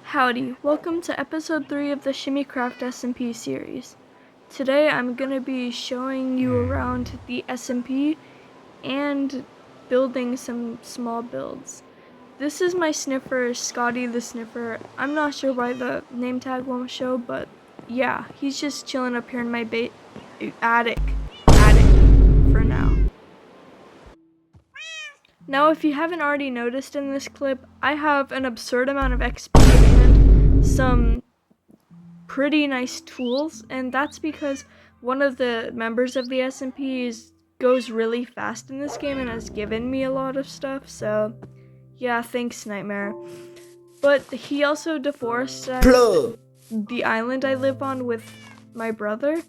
Howdy, welcome to episode 3 of the ShimmyCraft SMP series. Today I'm going to be showing you around the SMP and building some small builds. This is my sniffer, Scotty the Sniffer. I'm not sure why the name tag won't show, but yeah, he's just chilling up here in my attic for now. Now, if you haven't already noticed in this clip, I have an absurd amount of XP and some pretty nice tools, and that's because one of the members of the SMP goes really fast in this game and has given me a lot of stuff, so yeah, thanks, Nightmare. But he also deforested the island I live on with my brother,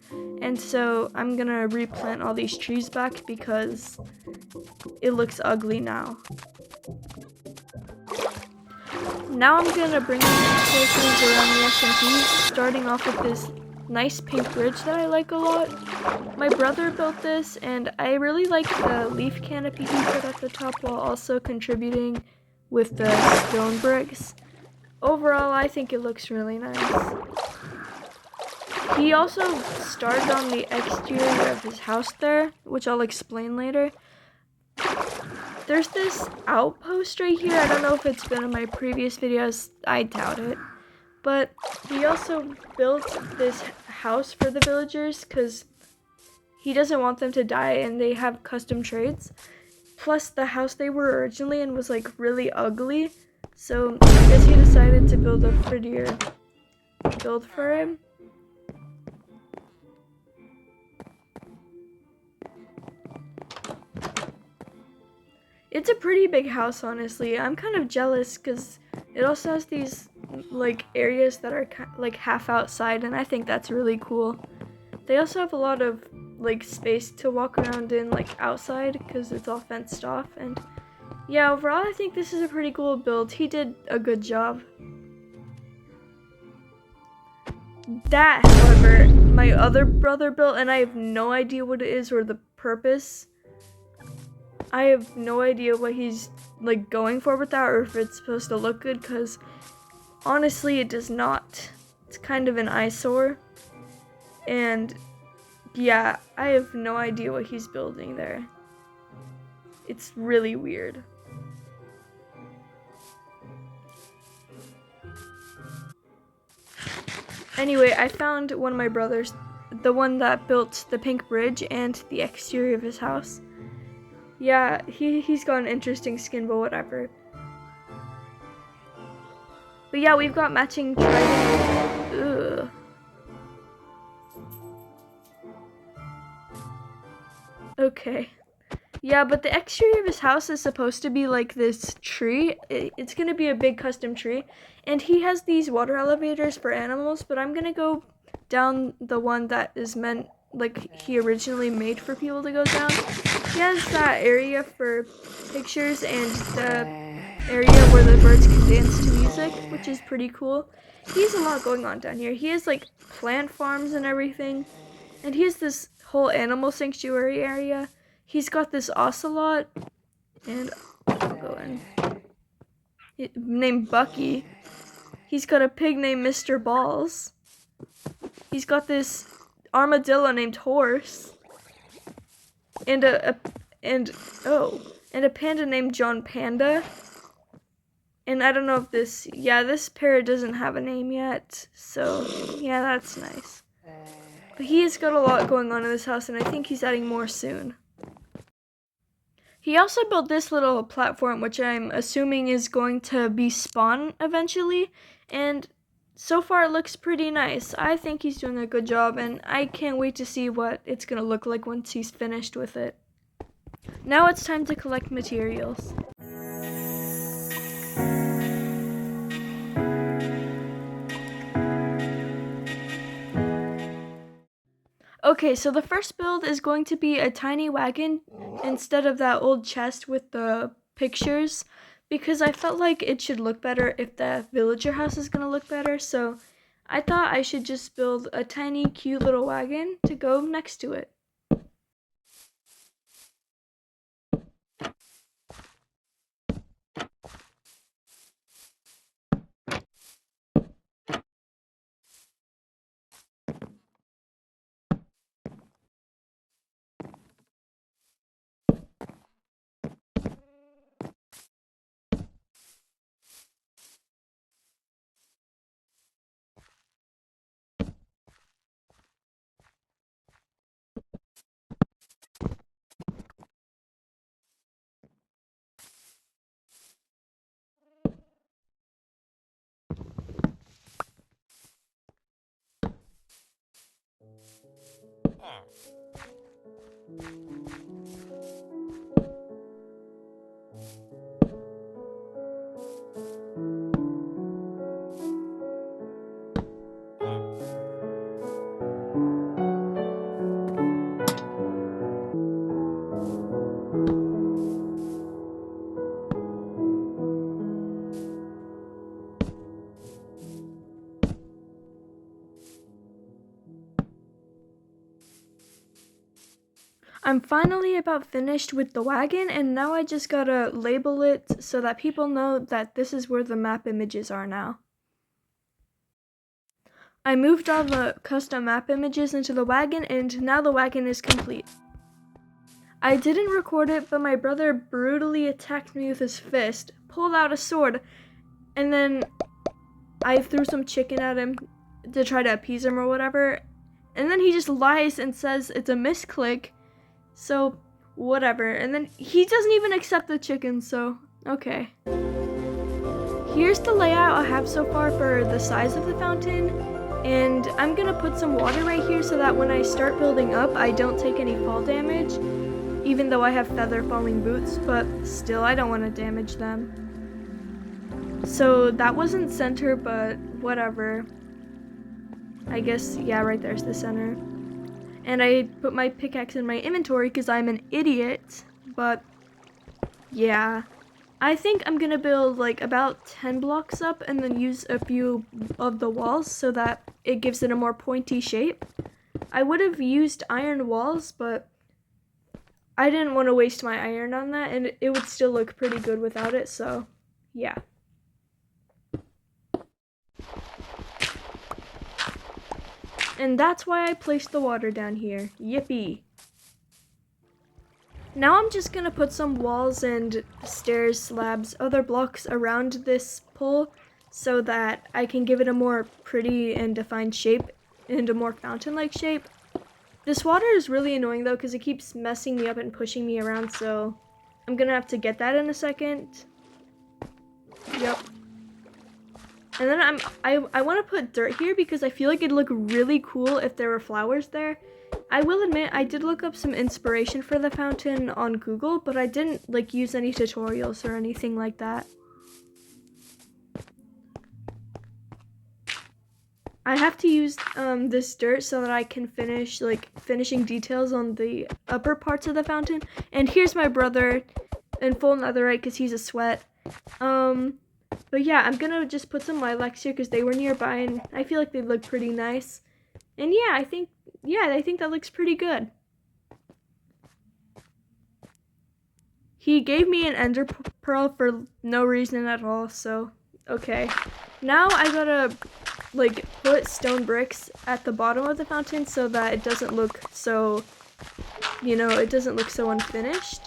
and so I'm gonna replant all these trees back because it looks ugly now. Now I'm gonna bring in resources around the SMP, starting off with this nice pink bridge that I like a lot. My brother built this, and I really like the leaf canopy he put at the top while also contributing with the stone bricks. Overall, I think it looks really nice. He also started on the exterior of his house there, which I'll explain later. There's this outpost right here. I don't know if it's been in my previous videos. I doubt it. But he also built this house for the villagers because he doesn't want them to die and they have custom trades. Plus, the house they were originally in was like really ugly. So I guess he decided to build a prettier build for him. It's a pretty big house, honestly. I'm kind of jealous because it also has these like areas that are like half outside, and I think that's really cool. They also have a lot of like space to walk around in like outside because it's all fenced off, and yeah, overall I think this is a pretty cool build. He did a good job. That, however, my other brother built, and I have no idea what it is or the purpose. I have no idea what he's like going for with that, or if it's supposed to look good, because honestly it does not. It's kind of an eyesore, and yeah, I have no idea what he's building there. It's really weird. Anyway, I found one of my brothers, the one that built the pink bridge and the exterior of his house. Yeah, he's got an interesting skin, but whatever. But yeah, we've got matching trident. Ugh. Okay. Yeah, but the exterior of his house is supposed to be like this tree. It's gonna be a big custom tree. And he has these water elevators for animals, but I'm gonna go down the one that is meant, like he originally made for people to go down. He has that area for pictures and the area where the birds can dance to music, which is pretty cool. He has a lot going on down here. He has like plant farms and everything. And he has this whole animal sanctuary area. He's got this ocelot, and I'll go in, named Bucky. He's got a pig named Mr. Balls. He's got this armadillo named Horse, and a panda named John Panda. And I don't know if this parrot doesn't have a name yet, so yeah, that's nice. But he's got a lot going on in this house, and I think he's adding more soon. He also built this little platform, which I'm assuming is going to be spawn eventually, and so far it looks pretty nice. I think he's doing a good job, and I can't wait to see what it's going to look like once he's finished with it. Now it's time to collect materials. Okay, so the first build is going to be a tiny wagon instead of that old chest with the pictures, because I felt like it should look better if the villager house is going to look better, so I thought I should just build a tiny cute little wagon to go next to it. I'm finally about finished with the wagon, and now I just gotta label it so that people know that this is where the map images are now. I moved all the custom map images into the wagon, and now the wagon is complete. I didn't record it, but my brother brutally attacked me with his fist, pulled out a sword, and then I threw some chicken at him to try to appease him or whatever, and then he just lies and says it's a misclick, so whatever, and then he doesn't even accept the chicken, so okay. Here's the layout I have so far for the size of the fountain, and I'm gonna put some water right here so that when I start building up, I don't take any fall damage, even though I have feather falling boots, but still I don't want to damage them. So that wasn't center, but whatever. I guess, yeah, right there's the center. And I put my pickaxe in my inventory because I'm an idiot, but yeah. I think I'm gonna build like about 10 blocks up and then use a few of the walls so that it gives it a more pointy shape. I would have used iron walls, but I didn't want to waste my iron on that, and it would still look pretty good without it, so yeah. And that's why I placed the water down here. Yippee. Now I'm just gonna put some walls and stairs, slabs, other blocks around this pole so that I can give it a more pretty and defined shape and a more fountain-like shape. This water is really annoying though because it keeps messing me up and pushing me around, so I'm gonna have to get that in a second. Yep. And then I want to put dirt here because I feel like it'd look really cool if there were flowers there. I will admit I did look up some inspiration for the fountain on Google, but I didn't like use any tutorials or anything like that. I have to use this dirt so that I can finish like finishing details on the upper parts of the fountain. And here's my brother in full netherite because he's a sweat. But yeah, I'm gonna just put some lilacs here because they were nearby and I feel like they look pretty nice. And yeah, I think that looks pretty good. He gave me an ender pearl for no reason at all, so okay. Now I gotta like put stone bricks at the bottom of the fountain so that it doesn't look so, it doesn't look so unfinished.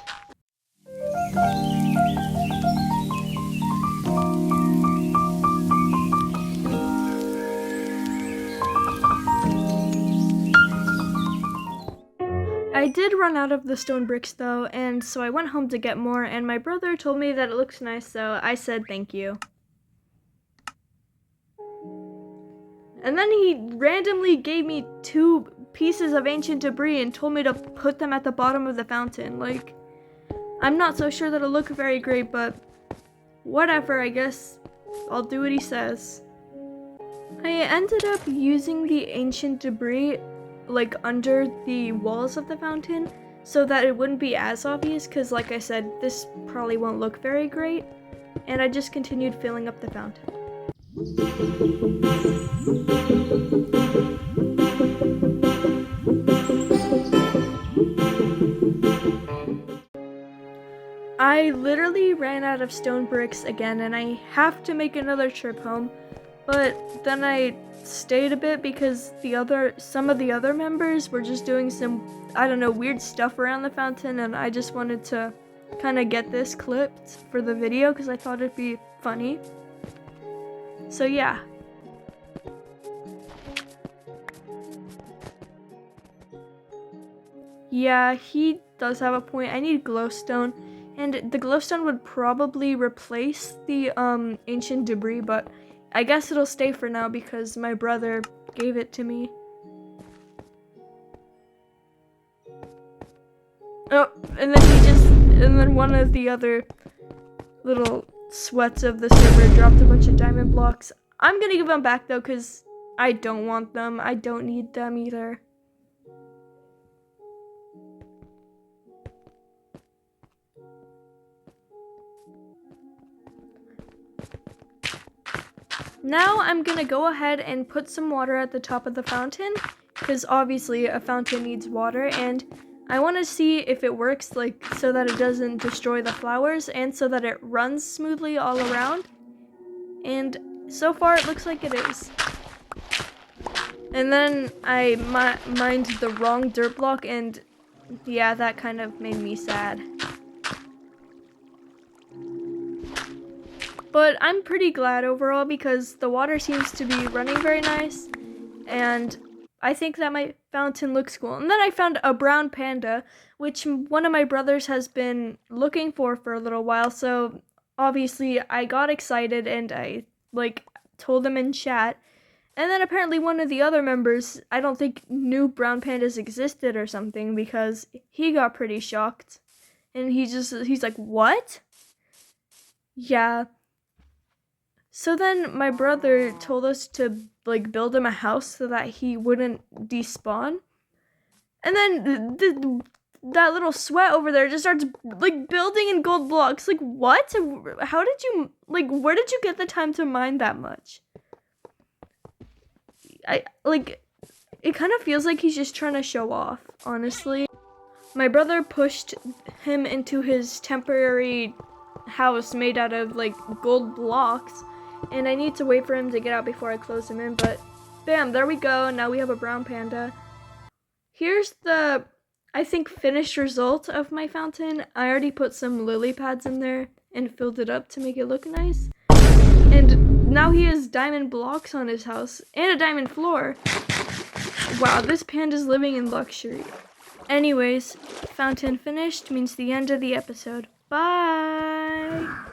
I did run out of the stone bricks though, and so I went home to get more, and my brother told me that it looks nice, so I said thank you. And then he randomly gave me 2 pieces of ancient debris and told me to put them at the bottom of the fountain. Like, I'm not so sure that'll look very great, but whatever, I guess I'll do what he says. I ended up using the ancient debris like under the walls of the fountain so that it wouldn't be as obvious because like I said, this probably won't look very great, and I just continued filling up the fountain. I literally ran out of stone bricks again and I have to make another trip home, but then I stayed a bit because some of the other members were just doing some, I don't know, weird stuff around the fountain, and I just wanted to kind of get this clipped for the video because I thought it'd be funny. So yeah. Yeah, he does have a point. I need glowstone, and the glowstone would probably replace the ancient debris, but I guess it'll stay for now because my brother gave it to me. Oh, and then one of the other little sweats of the server dropped a bunch of diamond blocks. I'm gonna give them back though because I don't want them. I don't need them either. Now I'm gonna go ahead and put some water at the top of the fountain because obviously a fountain needs water, and I want to see if it works, like, so that it doesn't destroy the flowers and so that it runs smoothly all around. And so far it looks like it is. And then I mined the wrong dirt block, and yeah, that kind of made me sad. But I'm pretty glad overall because the water seems to be running very nice, and I think that my fountain looks cool. And then I found a brown panda, which one of my brothers has been looking for a little while, so obviously I got excited and I told them in chat. And then apparently one of the other members, I don't think knew brown pandas existed or something, because he got pretty shocked. And he's like, "What?" Yeah. So then my brother told us to build him a house so that he wouldn't despawn. And then that little sweat over there just starts building in gold blocks. Like, what? How did you where did you get the time to mine that much? It kind of feels like he's just trying to show off, honestly. My brother pushed him into his temporary house made out of gold blocks, and I need to wait for him to get out before I close him in, but bam, there we go. Now we have a brown panda. Here's the, I think, finished result of my fountain. I already put some lily pads in there and filled it up to make it look nice. And now he has diamond blocks on his house and a diamond floor. Wow, this panda's living in luxury. Anyways, fountain finished means the end of the episode. Bye!